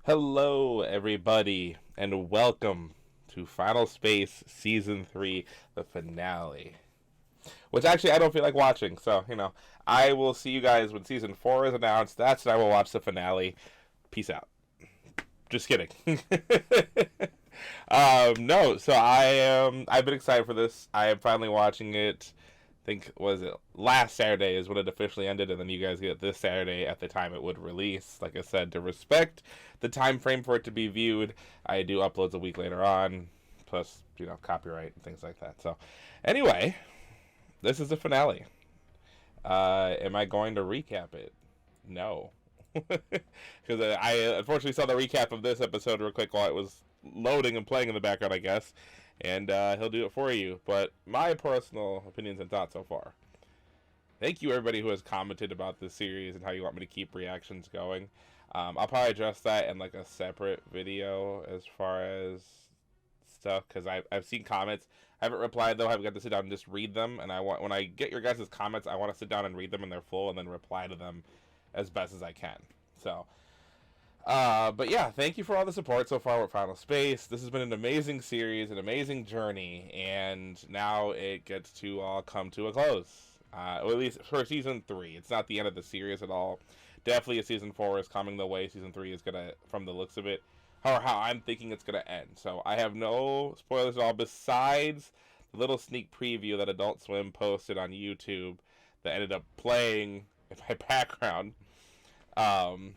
Hello, everybody, and welcome to Final Space Season 3, the finale. Which actually I don't feel like watching, so, I will see you guys when Season 4 is announced. That's when I will watch the finale. Peace out. Just kidding. No, so I've been excited for this. I am finally watching it. I think, was it last Saturday is when it officially ended, and then you guys get it this Saturday at the time it would release. Like I said, to respect the time frame for it to be viewed, I do uploads a week later on, plus, copyright and things like that. So, anyway, this is the finale. Am I going to recap it? No. Because I unfortunately saw the recap of this episode real quick while it was loading and playing in the background, I guess. And he'll do it for you. But my personal opinions and thoughts so far. Thank you, everybody who has commented about this series and how you want me to keep reactions going. I'll probably address that in like a separate video as far as stuff, because I've seen comments. I haven't replied though. I haven't got to sit down and just read them. And when I get your guys' comments, I want to sit down and read them in their full and then reply to them as best as I can. So, but yeah, thank you for all the support so far with Final Space. This has been an amazing series, an amazing journey, and now it gets to all come to a close. Or at least for season 3. It's not the end of the series at all. Definitely a season 4 is coming the way season 3 is gonna, from the looks of it, or how I'm thinking it's gonna end. So I have no spoilers at all besides the little sneak preview that Adult Swim posted on YouTube that ended up playing in my background. Um,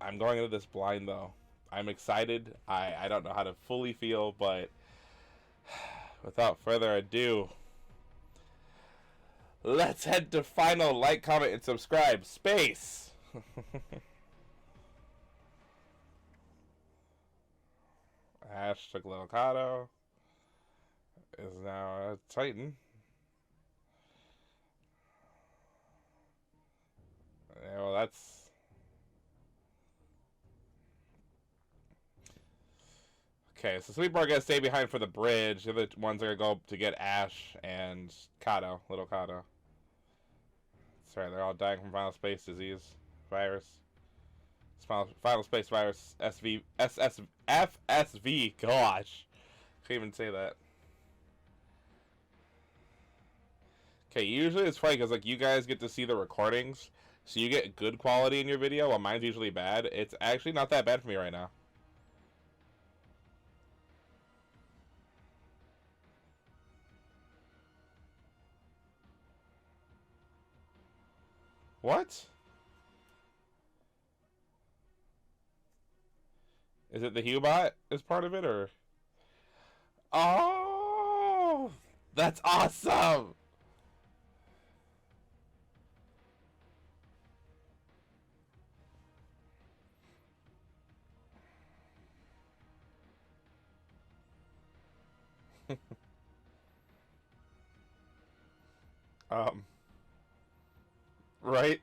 I'm going into this blind though. I'm excited. I don't know how to fully feel, but without further ado, let's head to final. Like, comment, and subscribe. Space. Ash took Little Kato. Is now a Titan. Yeah, well, that's... Okay, so some people are going to stay behind for the bridge. The other ones are going to go to get Ash and Kato, Little Kato. Sorry, they're all dying from final space disease virus. Final space virus FSV. Gosh, can't even say that. Okay, usually it's funny because like you guys get to see the recordings, so you get good quality in your video, while mine's usually bad. It's actually not that bad for me right now. What? Is it the Hubot is part of it, or? Oh, that's awesome! um, right?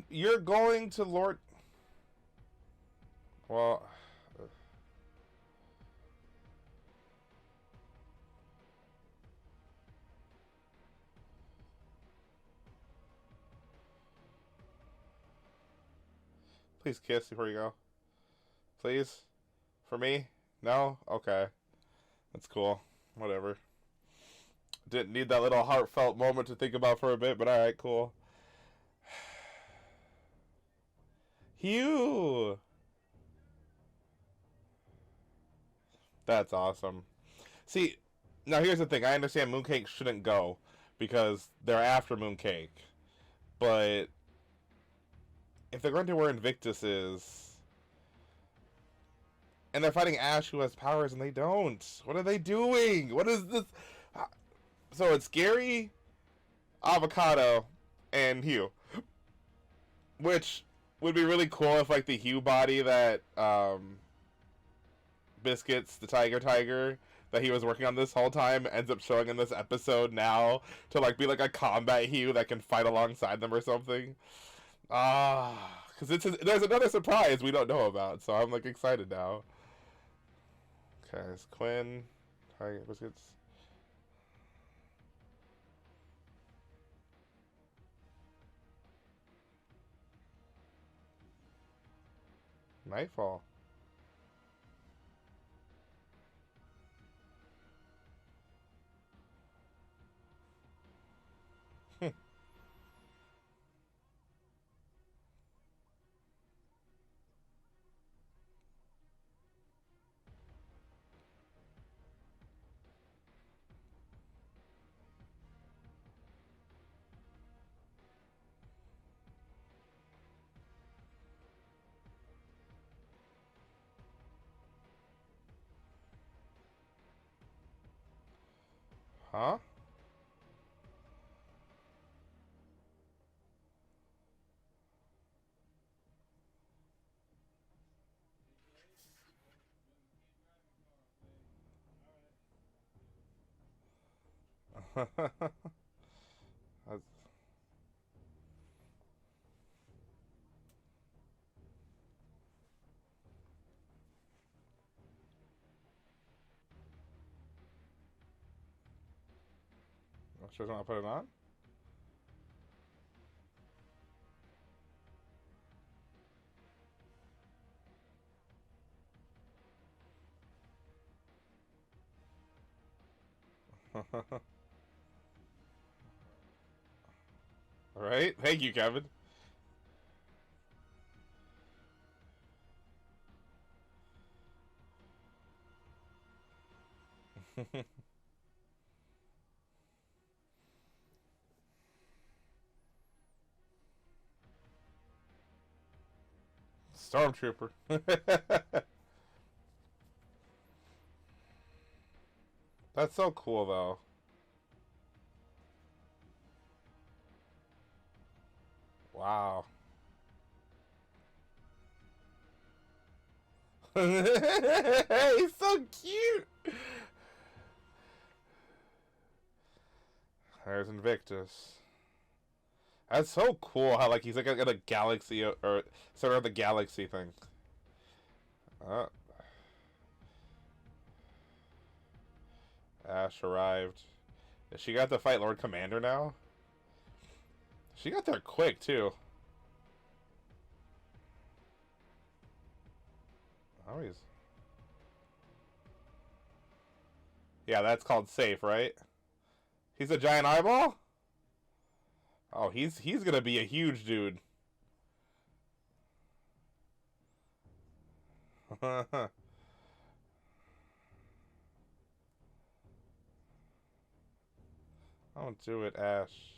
You're going to Lord. Well, please kiss before you go. Please? For me? No? Okay. That's cool. Whatever. Didn't need that little heartfelt moment to think about for a bit, but alright, cool. Hugh! That's awesome. See, now here's the thing. I understand Mooncake shouldn't go because they're after Mooncake. But if they're going to where Invictus is, and they're fighting Ash who has powers and they don't, what are they doing? What is this? So it's Gary, Avocado, and Hugh. Which would be really cool if like the Hugh body that Biscuits, the tiger that he was working on this whole time ends up showing in this episode now to like be like a combat Hugh that can fight alongside them or something. Ah, Because there's another surprise we don't know about, so I'm like excited now. Okay, it's Quinn. Hi, biscuits. Nightfall. Huh? That's, she doesn't want to put it on? Alright, thank you, Kevin. Stormtrooper. That's so cool, though. Wow. He's so cute. There's Invictus. That's so cool how like he's like in a galaxy or sort of the galaxy thing. Uh, Ash arrived. She got to fight Lord Commander now. She got there quick too. Oh, he's. Yeah, that's called safe, right? He's a giant eyeball. Oh, he's gonna be a huge dude. Don't do it, Ash.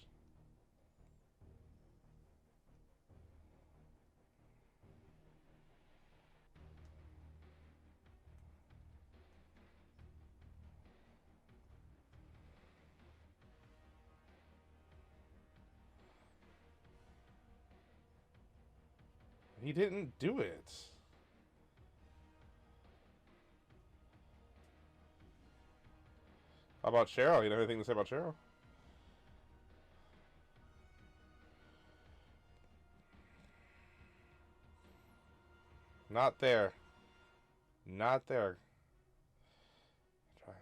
He didn't do it. How about Cheryl? You know anything to say about Cheryl? Not there. Not there. Try.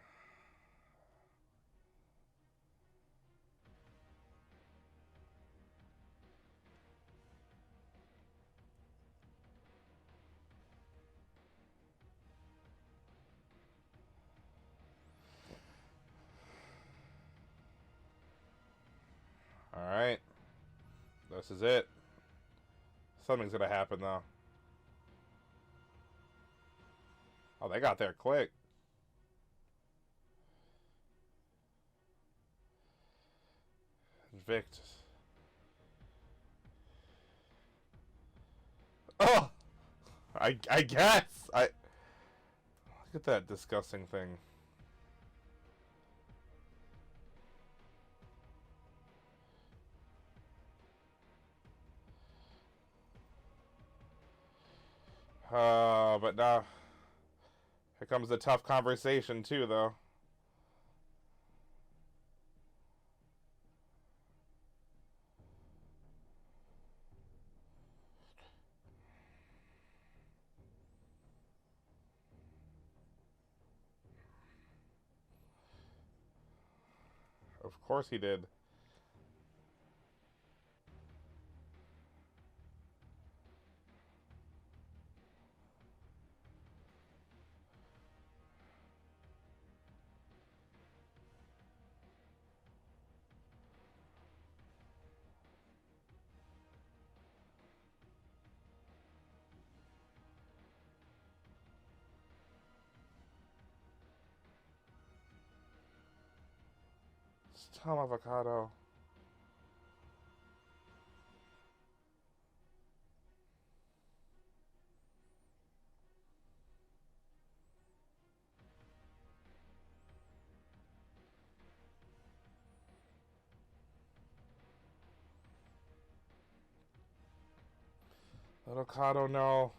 All right. This is it. Something's gonna happen though. Oh, they got there quick. Invictus. Oh, I guess I look at that disgusting thing. But now here comes the tough conversation too, though. Of course he did. Tom Avocado. Avocado, no.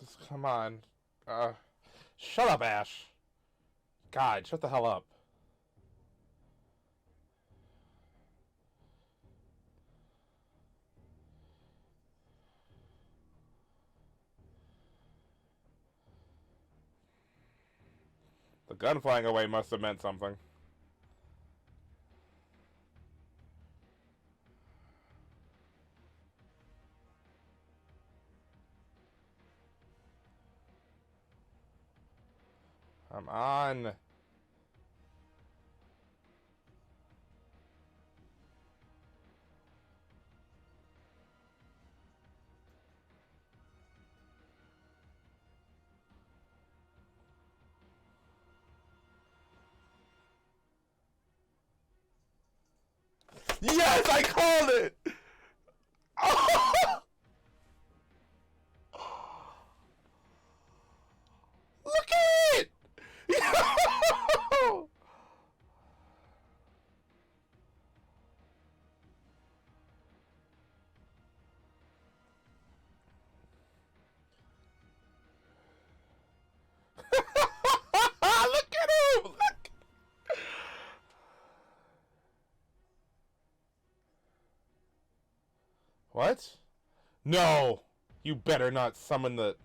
Just come on. Shut up, Ash. God, shut the hell up. The gun flying away must have meant something. I'm on. Yes, I called it! Oh! Look at it! Look at him! Look! What? No! You better not summon the...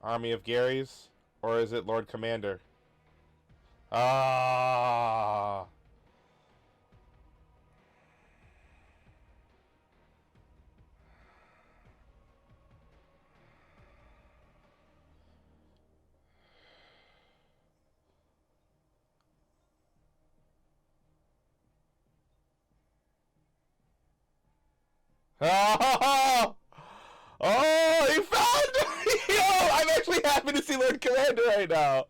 Army of Garys? Or is it Lord Commander? Ah! Oh! Oh, he found me! Yo, I'm actually happy to see Lord Commander right now.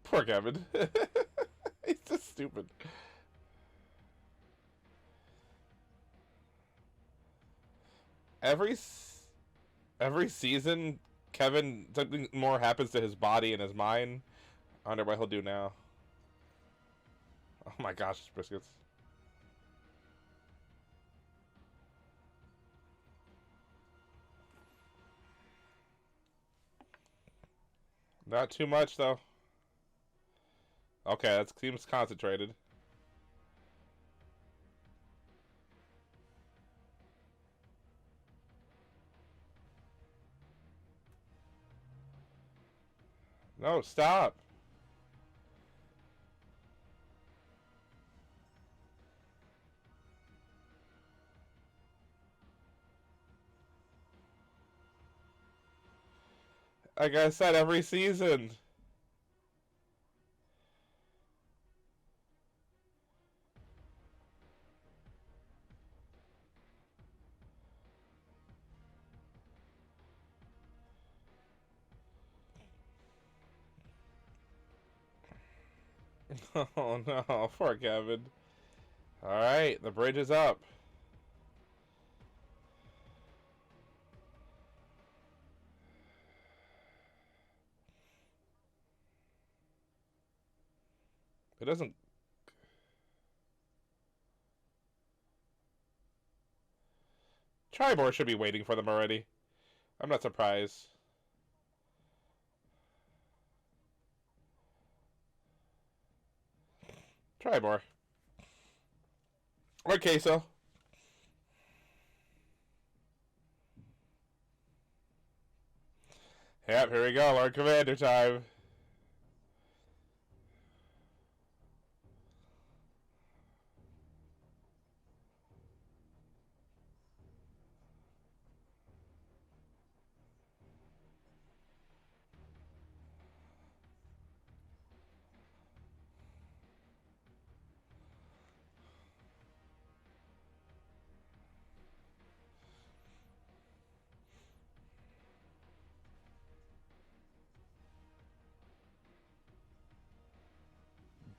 Poor Kevin. He's just stupid. Every every season, Kevin something more happens to his body and his mind. I wonder what he'll do now. Oh my gosh, briskets. Not too much though. Okay, that seems concentrated. No, stop. Like I said, every season. Oh no, poor Kevin. Alright, the bridge is up. It doesn't... Tribor should be waiting for them already. I'm not surprised. Tribor. Or Queso. Yep, here we go. Lord Commander time.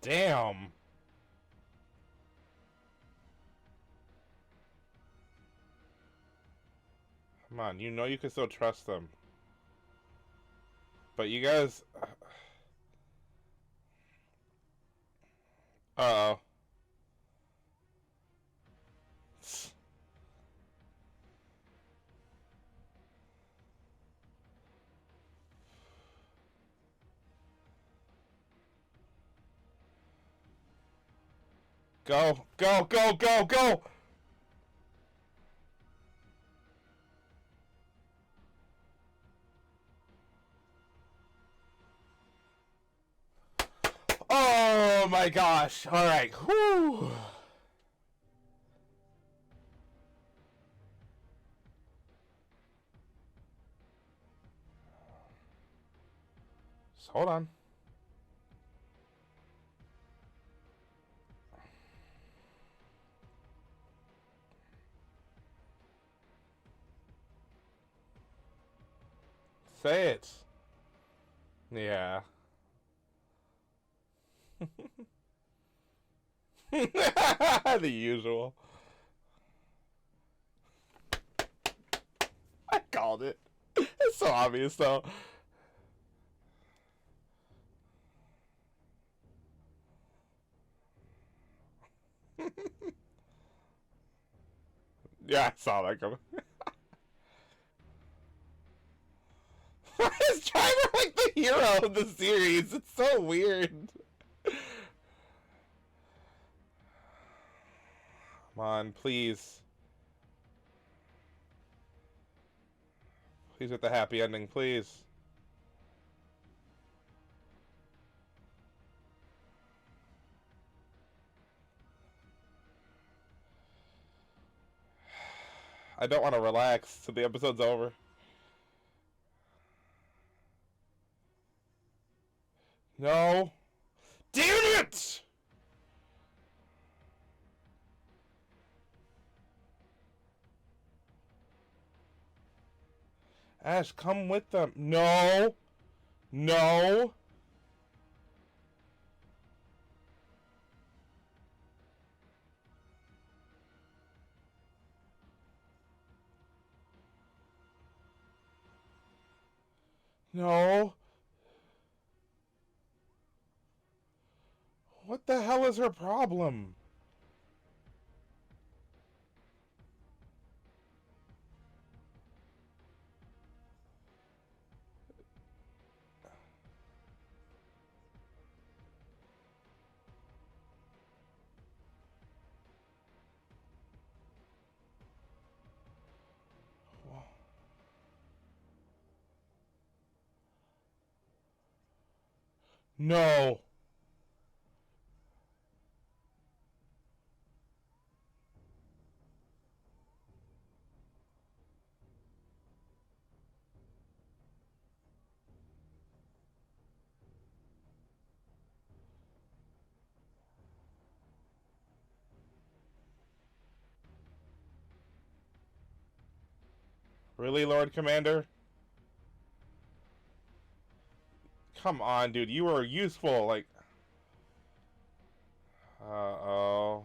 Damn. Come on, you know you can still trust them. But you guys... Uh-oh. Go, go, go, go, go! Oh my gosh. Alright. Whew. Hold on. Say it. Yeah. The usual. I called it. It's so obvious though. Yeah, I saw that coming. Why is Driver like the hero of the series? It's so weird. Come on, please. Please get the happy ending, please. I don't want to relax till the episode's over. No. Damn it! Ash, come with them. No. No. No. What the hell is her problem? No. Really, Lord Commander? Come on, dude. You were useful. Like, uh-oh.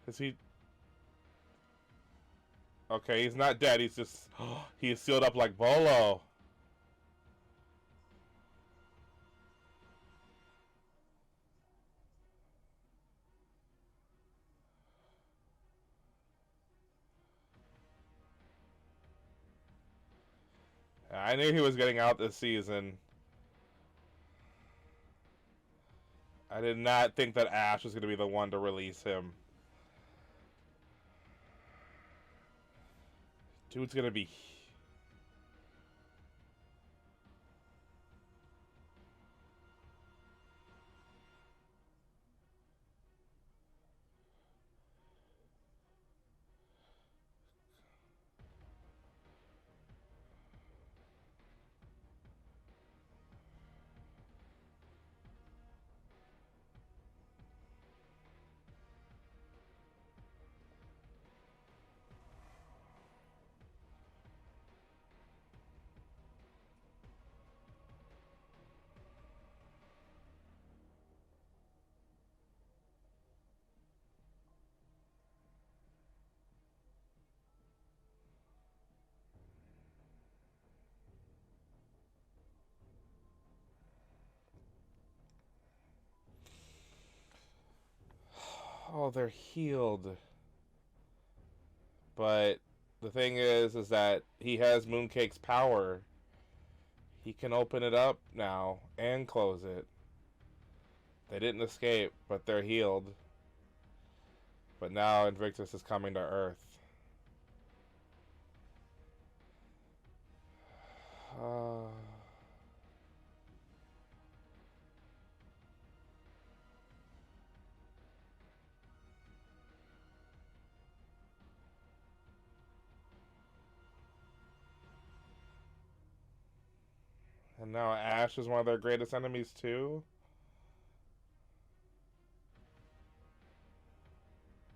Is he... Okay, he's not dead. He's just... he's sealed up like Bolo. I knew he was getting out this season. I did not think that Ash was going to be the one to release him. Dude's going to be... Oh, they're healed. But the thing is that he has Mooncake's power. He can open it up now and close it. They didn't escape, but they're healed. But now Invictus is coming to Earth. And now Ash is one of their greatest enemies too?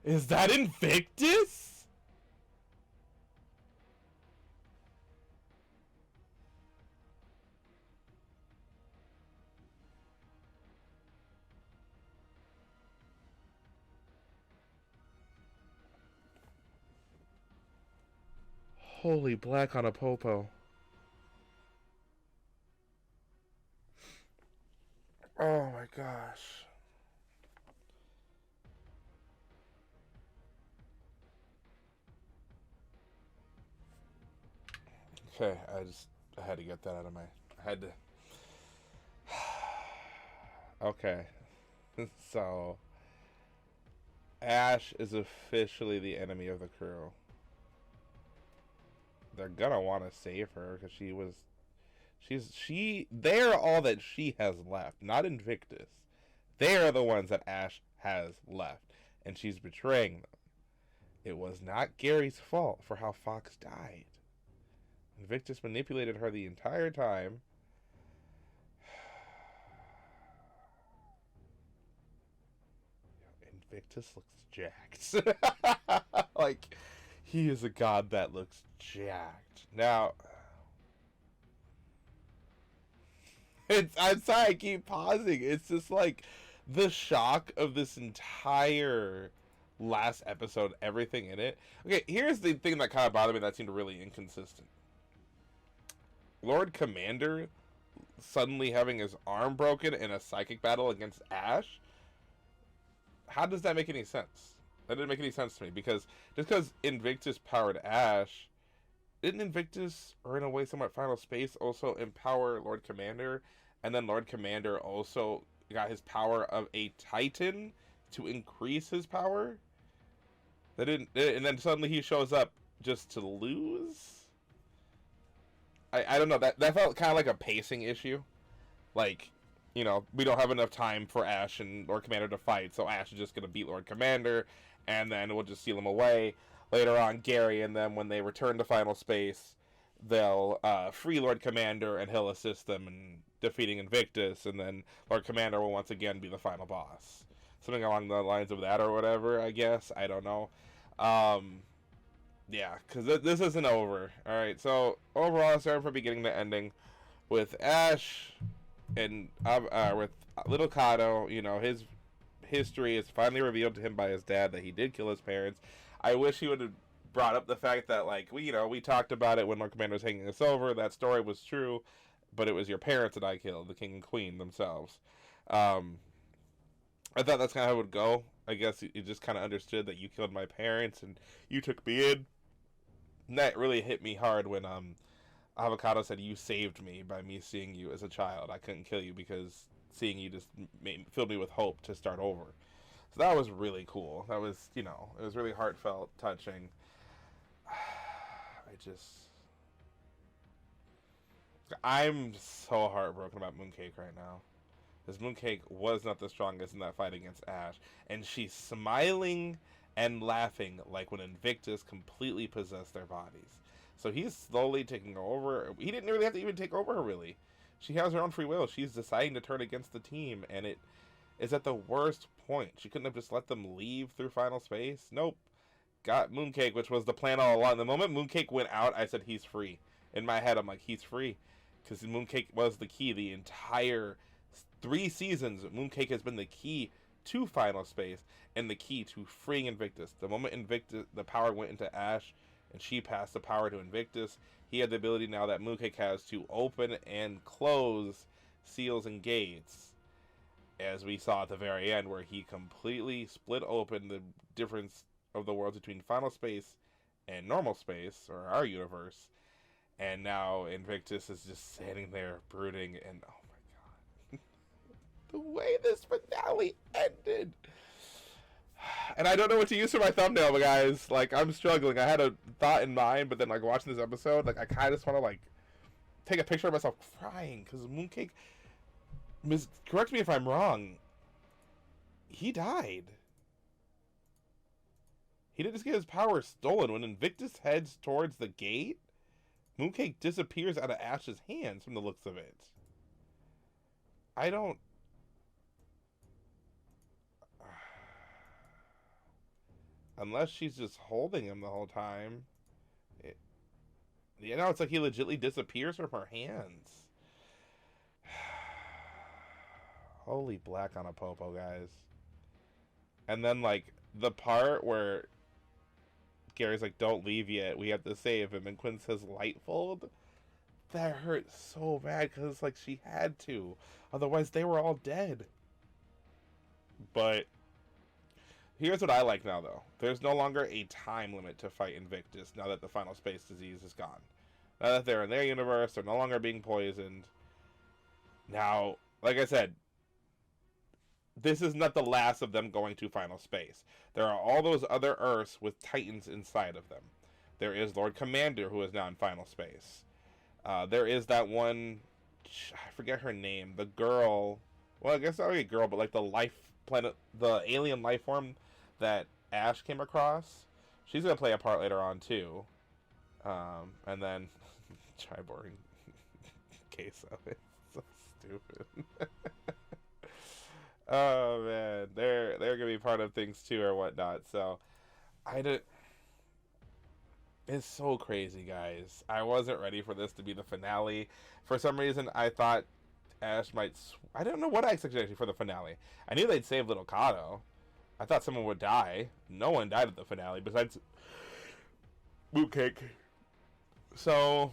Is that Invictus? Holy black on a popo. Oh my gosh. Okay, I had to get that out of my... I had to... Okay. So... Ash is officially the enemy of the crew. They're gonna want to save her because they're all that she has left, not Invictus. They are the ones that Ash has left, and she's betraying them. It was not Gary's fault for how Fox died. Invictus manipulated her the entire time. Invictus looks jacked. Like, he is a god that looks jacked. Now, I'm sorry I keep pausing. It's just like the shock of this entire last episode, everything in it. Okay, here's the thing that kind of bothered me that seemed really inconsistent. Lord Commander suddenly having his arm broken in a psychic battle against Ash. How does that make any sense? That didn't make any sense to me, because just because Invictus powered Ash, didn't Invictus, or in a way somewhat Final Space, also empower Lord Commander, and then Lord Commander also got his power of a Titan to increase his power? That didn't, and then suddenly he shows up just to lose? I don't know, that felt kind of like a pacing issue. Like, you know, we don't have enough time for Ash and Lord Commander to fight, so Ash is just going to beat Lord Commander, and then we'll just seal him away. Later on, Gary and them, when they return to Final Space, they'll free Lord Commander, and he'll assist them in defeating Invictus, and then Lord Commander will once again be the final boss. something along the lines of that or whatever. I guess I don't know. Um, yeah, because this isn't over. All right, so overall, starting from beginning to ending, with Ash and with little Kato, you know, his history is finally revealed to him by his dad that he did kill his parents. I wish he would have brought up the fact that, like, we talked about it when Lord Commander was hanging us over. That story was true, but it was your parents that I killed, the king and queen themselves. Um, I thought that's kind of how it would go. I guess you just kind of understood that you killed my parents and you took me in. And that really hit me hard when Avocado said you saved me by me seeing you as a child. I couldn't kill you because seeing you just filled me with hope to start over. So that was really cool. That was, it was really heartfelt, touching. I'm so heartbroken about Mooncake right now. Because Mooncake was not the strongest in that fight against Ash. And she's smiling and laughing like when Invictus completely possessed their bodies. So he's slowly taking over. He didn't really have to even take over her, really. She has her own free will. She's deciding to turn against the team, and it is at the worst point. She couldn't have just let them leave through final space. Nope. Got Mooncake, which was the plan all along. The moment Mooncake went out, I said he's free. In my head, I'm like, he's free. Because Mooncake was the key. The entire 3 seasons, Mooncake has been the key to final space and the key to freeing Invictus. The moment Invictus, the power went into Ash, and she passed the power to Invictus, he had the ability now that Mooncake has to open and close seals and gates. As we saw at the very end, where he completely split open the difference of the worlds between final space and normal space, or our universe. And now Invictus is just standing there brooding, and oh my god. The way this finale ended. And I don't know what to use for my thumbnail, but guys, like, I'm struggling. I had a thought in mind, but then, like, watching this episode, like, I kind of just want to, like, take a picture of myself crying, because Mooncake, correct me if I'm wrong, he died. He didn't just get his power stolen. When Invictus heads towards the gate, Mooncake disappears out of Ash's hands from the looks of it. I don't... Unless she's just holding him the whole time. It's like he legitimately disappears from her hands. Holy black on a popo, guys. And then, like, the part where Gary's like, don't leave yet, we have to save him, and Quinn says Lightfold. That hurt so bad, because, like, she had to. Otherwise, they were all dead. But here's what I like now, though. There's no longer a time limit to fight Invictus now that the final space disease is gone. Now that they're in their universe, they're no longer being poisoned. Now, like I said, this is not the last of them going to final space. There are all those other Earths with Titans inside of them. There is Lord Commander, who is now in final space. There is that one, I forget her name, the girl, well, I guess not really a girl, but like the life planet, the alien life form that Ash came across. She's going to play a part later on, too. And then, Triborg Queso. It's so stupid. Oh, man. They're going to be part of things, too, or whatnot. So, it's so crazy, guys. I wasn't ready for this to be the finale. For some reason, I thought Ash might... I don't know what I expected, actually, for the finale. I knew they'd save little Kato. I thought someone would die. No one died at the finale, besides Mooncake. So,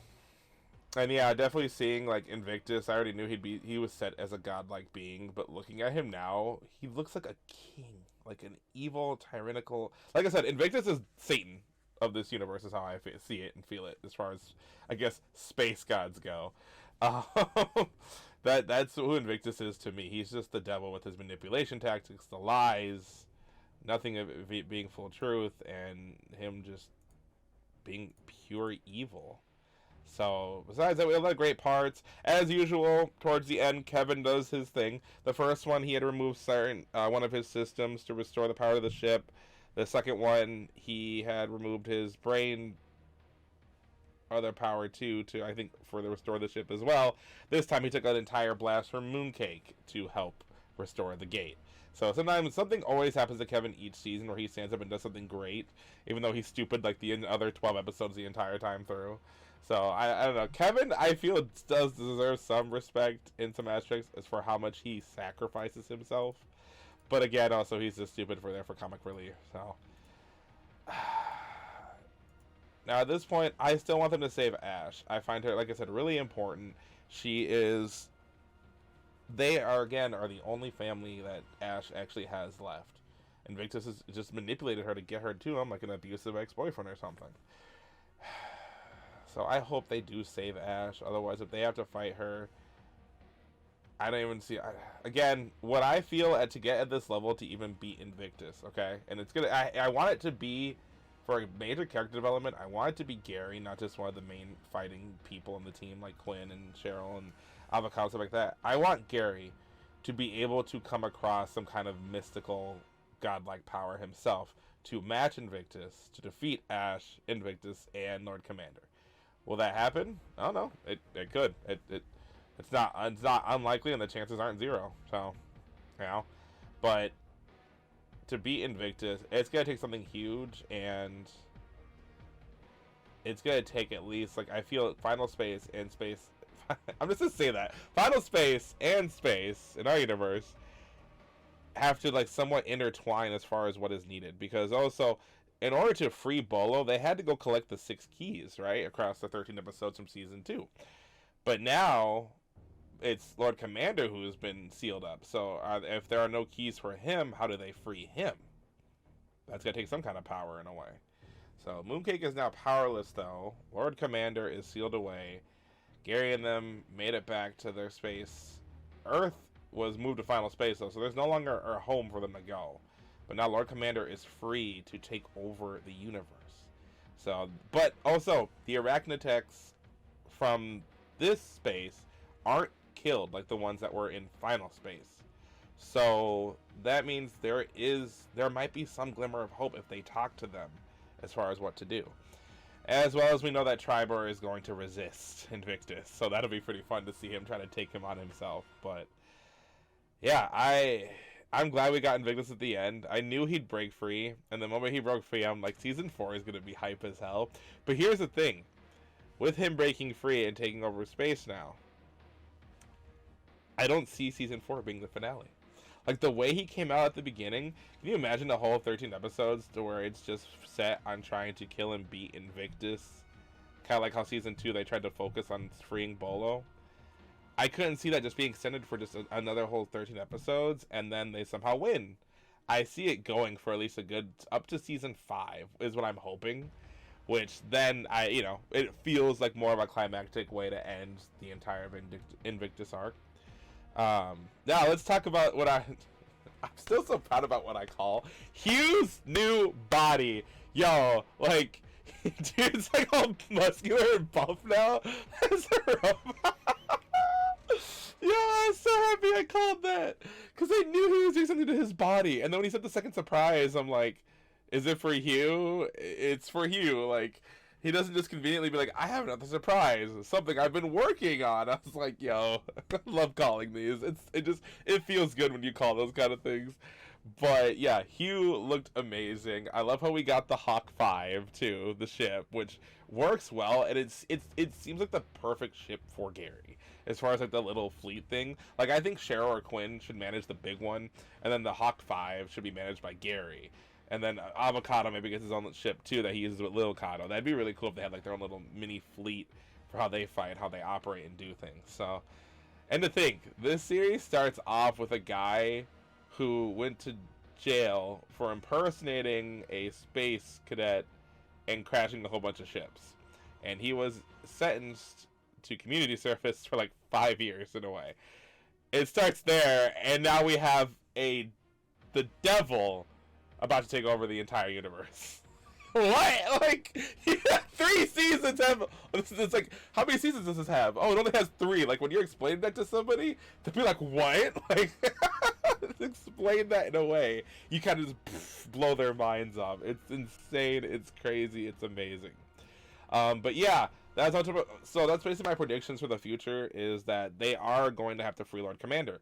and yeah, definitely seeing, like, Invictus, I already knew he was set as a godlike being, but looking at him now, he looks like a king. Like an evil, tyrannical... Like I said, Invictus is Satan of this universe, is how I see it and feel it, as far as, I guess, space gods go. That's who Invictus is to me. He's just the devil with his manipulation tactics, the lies, nothing of it being full truth, and him just being pure evil. So, besides that, we have a lot of great parts. As usual, towards the end, Kevin does his thing. The first one, he had to remove one of his systems to restore the power of the ship. The second one, he had removed his brain other power too, to I think further restore the ship as well. This time he took an entire blast from Mooncake to help restore the gate. So sometimes something always happens to Kevin each season where he stands up and does something great, even though he's stupid like the other 12 episodes the entire time through. So I don't know. Kevin, I feel, does deserve some respect in some aspects as for how much he sacrifices himself. But again, also he's just stupid for comic relief. So now at this point, I still want them to save Ash. I find her, like I said, really important. She is. They are the only family that Ash actually has left. Invictus has just manipulated her to get her to him like an abusive ex-boyfriend or something. So I hope they do save Ash. Otherwise, if they have to fight her, I don't even see. Again, what I feel to get at this level to even beat Invictus, okay? And it's gonna. I want it to be for a major character development. I want it to be Gary, not just one of the main fighting people in the team like Quinn and Cheryl and Avocado, stuff like that. I want Gary to be able to come across some kind of mystical, godlike power himself to match Invictus, to defeat Ash, Invictus, and Lord Commander. Will that happen? I don't know. It could. It's not unlikely, and the chances aren't zero. So, you know, but to beat Invictus, it's gonna take something huge, and it's gonna take at least, like, I feel Final Space and Space. I'm just gonna say that Final Space and Space in our universe have to like somewhat intertwine as far as what is needed, because also in order to free Bolo, they had to go collect the 6 keys, right, across the 13 episodes from season 2. But now it's Lord Commander who has been sealed up. So if there are no keys for him, how do they free him? That's gonna take some kind of power in a way. So Mooncake is now powerless, though. Lord Commander is sealed away. Gary and them made it back to their space. Earth was moved to Final Space, though, so there's no longer a home for them to go. But now Lord Commander is free to take over the universe. So, but also, the arachnotechs from this space aren't killed like the ones that were in Final Space. So that means there might be some glimmer of hope if they talk to them as far as what to do. As well as we know that Tribor is going to resist Invictus, so that'll be pretty fun to see him try to take him on himself. But yeah, I'm glad we got Invictus at the end. I knew he'd break free, and the moment he broke free, I'm like, season 4 is going to be hype as hell. But here's the thing. With him breaking free and taking over space now, I don't see season 4 being the finale. Like, the way he came out at the beginning, can you imagine the whole 13 episodes to where it's just set on trying to kill and beat Invictus? Kind of like how season 2 they tried to focus on freeing Bolo. I couldn't see that just being extended for just another whole 13 episodes, and then they somehow win. I see it going for at least a good, up to season 5 is what I'm hoping. Which then, it feels like more of a climactic way to end the entire Invictus arc. Now let's talk about what I'm still so proud about what I call Hugh's new body. Yo, like, dude's like all muscular and buff now. That's a robot. Yo, I'm so happy I called that, because I knew he was doing something to his body, and then when he said the second surprise, I'm like, is it for Hugh? It's for Hugh. Like, he doesn't just conveniently be like, I have another surprise, something I've been working on. I was like, yo, I love calling these. It feels good when you call those kind of things. But yeah, Hugh looked amazing. I love how we got the Hawk 5 too, the ship, which works well, and it seems like the perfect ship for Gary as far as like the little fleet thing. Like, I think Cheryl or Quinn should manage the big one, and then the Hawk 5 should be managed by Gary. And then Avocado maybe gets his own ship too that he uses with Lil Cado. That'd be really cool if they had like their own little mini fleet for how they fight, how they operate and do things. So, and to think, this series starts off with a guy who went to jail for impersonating a space cadet and crashing a whole bunch of ships. And he was sentenced to community service for like 5 years in a way. It starts there, and now we have the devil about to take over the entire universe. What? Like, 3 seasons have... It's like, how many seasons does this have? Oh, it only has 3. Like, when you're explaining that to somebody, they'll be like, what? Like, explain that in a way. You kind of just blow their minds off. It's insane. It's crazy. It's amazing. But yeah, that's basically my predictions for the future, is that they are going to have to free Lord Commander.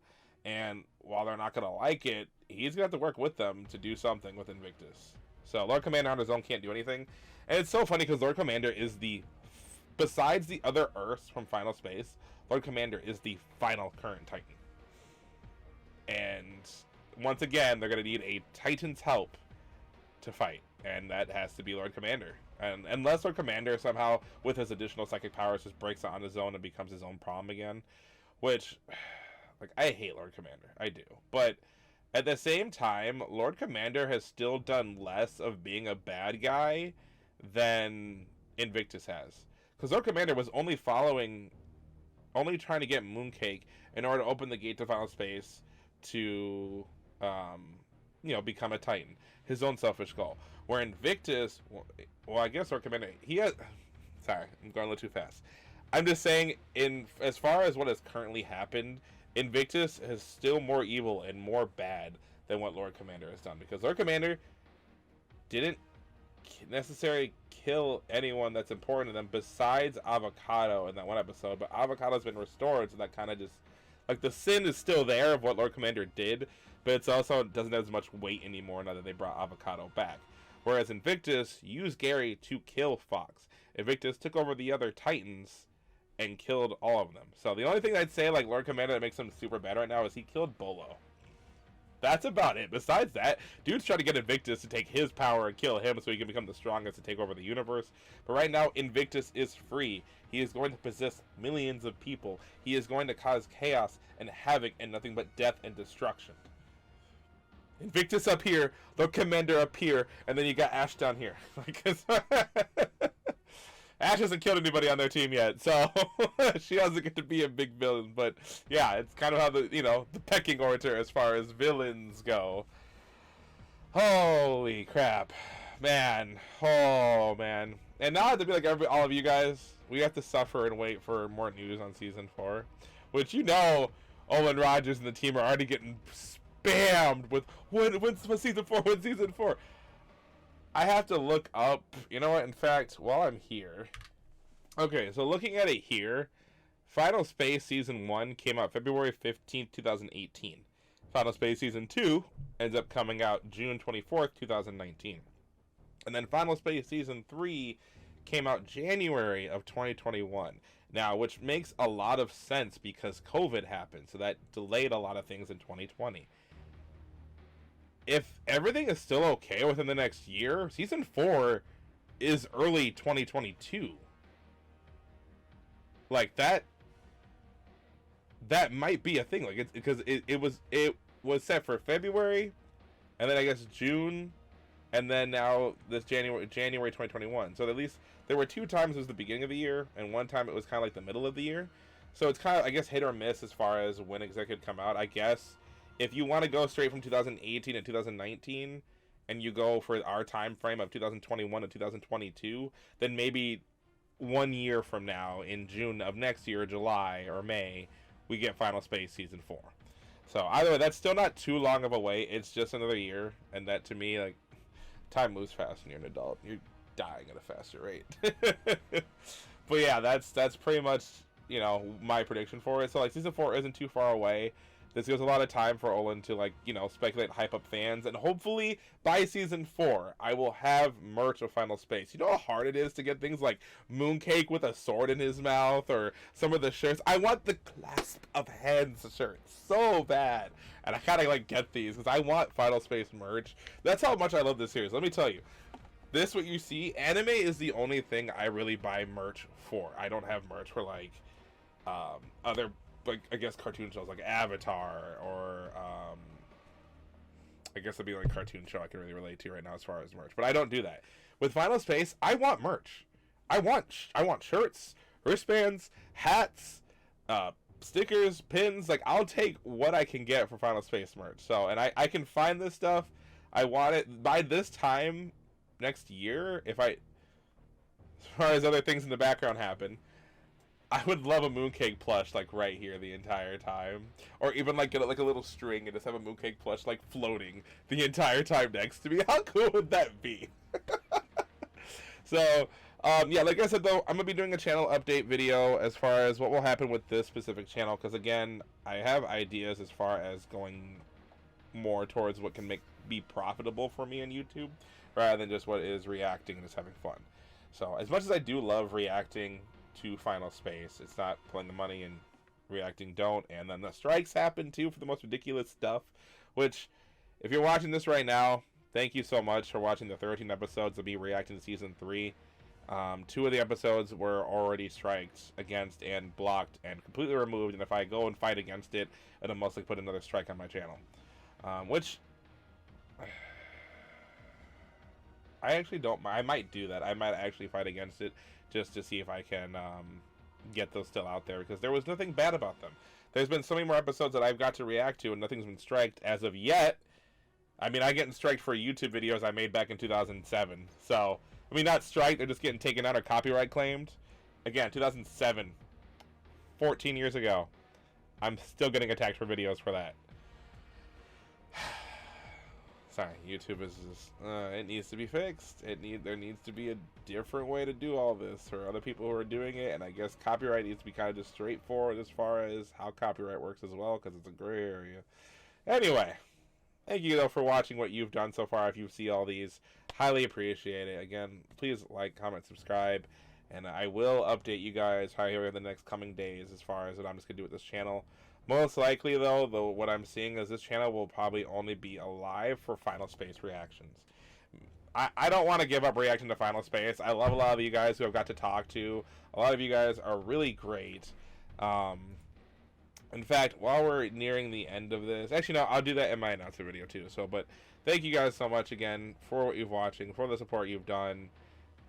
And while they're not going to like it, he's going to have to work with them to do something with Invictus. So Lord Commander on his own can't do anything. And it's so funny because Lord Commander is besides the other Earths from Final Space, Lord Commander is the final current Titan. And once again, they're going to need a Titan's help to fight. And that has to be Lord Commander. And unless Lord Commander somehow, with his additional psychic powers, just breaks out on his own and becomes his own problem again. Which, like, I hate Lord Commander. I do. But at the same time, Lord Commander has still done less of being a bad guy than Invictus has. Because Lord Commander was only trying to get Mooncake in order to open the gate to Final Space to, become a Titan. His own selfish goal. Where Invictus, well, I guess Lord Commander, sorry, I'm going a little too fast. I'm just saying, as far as what has currently happened, Invictus is still more evil and more bad than what Lord Commander has done. Because Lord Commander didn't necessarily kill anyone that's important to them besides Avocado in that one episode. But Avocado's been restored, so that kind of just... Like, the sin is still there of what Lord Commander did, but it's also doesn't have as much weight anymore now that they brought Avocado back. Whereas Invictus used Gary to kill Fox. Invictus took over the other Titans and killed all of them. So the only thing I'd say, like, Lord Commander that makes him super bad right now is he killed Bolo. That's about it. Besides that, dude's trying to get Invictus to take his power and kill him so he can become the strongest and take over the universe. But right now, Invictus is free. He is going to possess millions of people. He is going to cause chaos and havoc and nothing but death and destruction. Invictus up here, Lord Commander up here, and then you got Ash down here. Ash hasn't killed anybody on their team yet, so she doesn't get to be a big villain. But yeah, it's kind of how the pecking order as far as villains go. Holy crap, man! Oh man! And now I have to be like all of you guys. We have to suffer and wait for more news on season 4, which Olin Rogers and the team are already getting spammed with when's season 4? When's season 4? I have to look up, you know what, in fact, while I'm here. Okay, so looking at it here, Final Space Season 1 came out February 15th, 2018. Final Space Season 2 ends up coming out June 24th, 2019. And then Final Space Season 3 came out January of 2021. Now, which makes a lot of sense because COVID happened, so that delayed a lot of things in 2020. If everything is still okay within the next year, Season 4 is early 2022. Like, that might be a thing. Like, it's because it was set for February, and then I guess June, and then now this January 2021. So at least there were 2 times it was the beginning of the year, and 1 time it was kind of like the middle of the year. So it's kind of, I guess, hit or miss as far as when exactly it come out. I guess if you want to go straight from 2018 to 2019, and you go for our time frame of 2021 to 2022, then maybe 1 year from now, in June of next year, July or May, we get Final Space Season 4. So either way, that's still not too long of a wait. It's just another year, and that to me, like, time moves fast when you're an adult. You're dying at a faster rate. But yeah, that's pretty much, my prediction for it. So like Season 4 isn't too far away. This gives a lot of time for Olin to, speculate, hype up fans. And hopefully, by Season 4, I will have merch of Final Space. You know how hard it is to get things like Mooncake with a sword in his mouth, or some of the shirts? I want the Clasp of Hands shirts so bad. And I kind of, get these, because I want Final Space merch. That's how much I love this series. Let me tell you. This, what you see, anime is the only thing I really buy merch for. I don't have merch for, other... I guess cartoon shows like Avatar, or I guess it'd be like a cartoon show I can really relate to right now as far as merch. But I don't do that. With Final Space, I want merch. I want shirts, wristbands, hats, stickers, pins. Like, I'll take what I can get for Final Space merch. So, and I can find this stuff. I want it by this time next year. As far as other things in the background happen, I would love a Mooncake plush, right here the entire time. Or even, get a little string and just have a Mooncake plush, floating the entire time next to me. How cool would that be? So, Yeah, like I said though, I'm gonna be doing a channel update video as far as what will happen with this specific channel, because again, I have ideas as far as going more towards what can be profitable for me on YouTube, rather than just what is reacting and just having fun. So as much as I do love reacting to Final Space, it's not pulling the money and reacting don't. And then the strikes happen too for the most ridiculous stuff, which if you're watching this right now, thank you so much for watching the 13 episodes of me reacting to season 3. 2 of the episodes were already striked against and blocked and completely removed, and if I go and fight against it, it'll mostly put another strike on my channel. Which I actually don't. I might do that. I might actually fight against it just to see if I can get those still out there, because there was nothing bad about them. There's been so many more episodes that I've got to react to, and nothing's been striked as of yet. I mean, I get striked for YouTube videos I made back in 2007. So, I mean, not striked, they're just getting taken out or copyright claimed. Again, 2007. 14 years ago. I'm still getting attacked for videos for that. Sorry, YouTube is just, it needs to be fixed. There needs to be a different way to do all this for other people who are doing it, and I guess copyright needs to be kind of just straightforward as far as how copyright works as well, because it's a gray area. Anyway, thank you though for watching what you've done so far. If you see all these, highly appreciate it. Again, please like, comment, subscribe, and I will update you guys here in the next coming days as far as what I'm just gonna do with this channel. Most likely, though, what I'm seeing is this channel will probably only be alive for Final Space reactions. I don't want to give up reacting to Final Space. I love a lot of you guys who I've got to talk to. A lot of you guys are really great. In fact, while we're nearing the end of this, actually, no, I'll do that in my announcement video too. So, but thank you guys so much again for what you've watching, for the support you've done.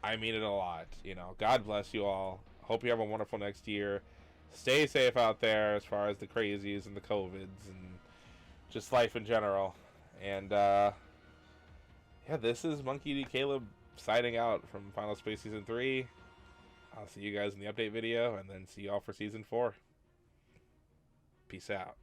I mean it a lot. You know, God bless you all. Hope you have a wonderful next year. Stay safe out there as far as the crazies and the COVIDs and just life in general. And, yeah, this is Monkey D. Caleb signing out from Final Space Season 3. I'll see you guys in the update video, and then see you all for Season 4. Peace out.